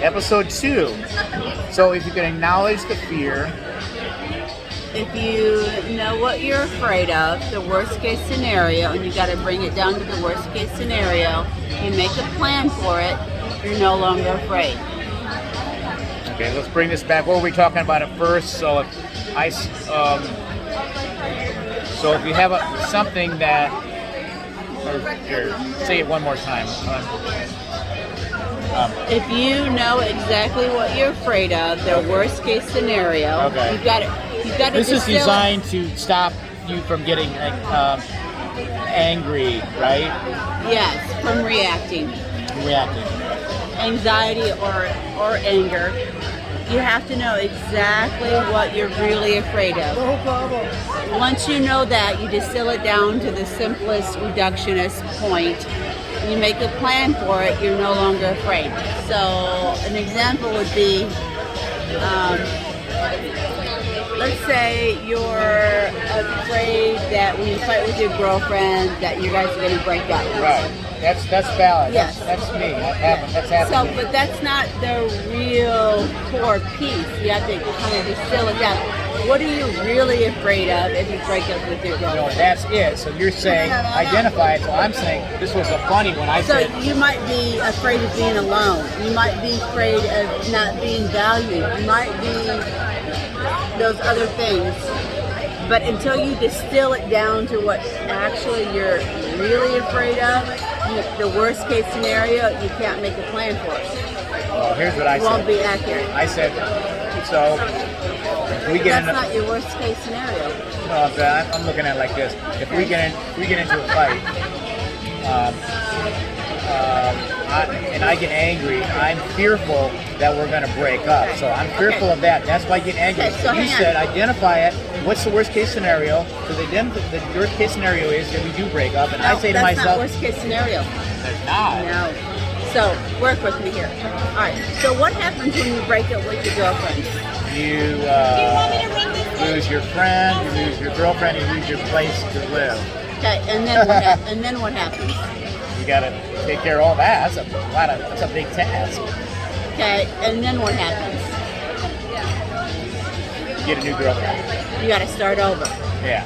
Episode 2. So if you can acknowledge the fear, If you know what you're afraid of, the worst case scenario, and you got to bring it down to the worst case scenario, you make a plan for it, you're no longer afraid. okay, let's bring this back. What were we talking about at first? So if so if you have something that, or say it one more time. If you know exactly what you're afraid of, the worst case scenario, Okay. you've got to This is distill it. designed to stop you from getting angry, right? Yes, from reacting. Reacting. Anxiety or anger, you have to know exactly what you're really afraid of. No problem. Once you know that, you distill it down to the simplest reductionist point. You make a plan for it, you're no longer afraid. So an example would be, let's say you're afraid that when you fight with your girlfriend that you guys are going to break up. Right. That's valid. Yes. That's me. That's happened. So, but that's not the real core piece. You have to kind of distill it down. What are you really afraid of if you break up with your No, girlfriend? that's it. So you're saying identify it. So I'm saying this was a funny when I So said you might be afraid of being alone. You might be afraid of not being valued. You might be those other things. But until you distill it down to what actually you're really afraid of, the worst case scenario, you can't make a plan for it. well, here's what I It won't said. be accurate. I said so. If we get That's in. not your worst case scenario. No, but I'm looking at it like this. If we get into a fight, and I get angry, I'm fearful that we're going to break up. So I'm fearful of that. That's why I get angry. Okay, so you hang on. said identify it. What's the worst case scenario? So the worst case scenario is that we do break up, and I say to that's not myself, worst case scenario. "There's not." No. So work with me here. All right. So what happens when you break up with your girlfriend? You lose your friend, you lose your girlfriend, you lose your place to live. Okay. And then what happens? You got to take care of all that. That's a big task. Okay. And then what happens? You get a new girlfriend. You got to start over. Yeah.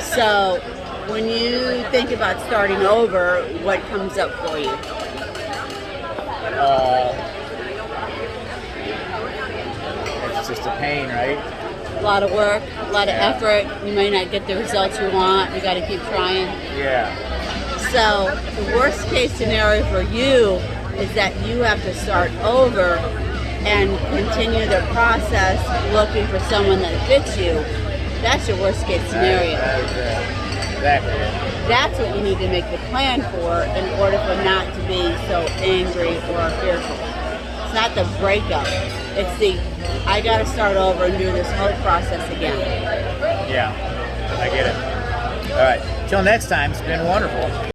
So when you think about starting over, what comes up for you? It's just a pain, right? A lot of work, a lot of Yeah. effort. You may not get the results you want. You got to keep trying. Yeah. So the worst case scenario for you is that you have to start over and continue the process looking for someone that fits you. That's your worst case scenario. Exactly. That's what you need to make the plan for in order for not to be so angry or fearful. It's not the breakup. It's the, I got to start over and do this whole process again. Yeah, I get it. All right. Till next time, it's been wonderful.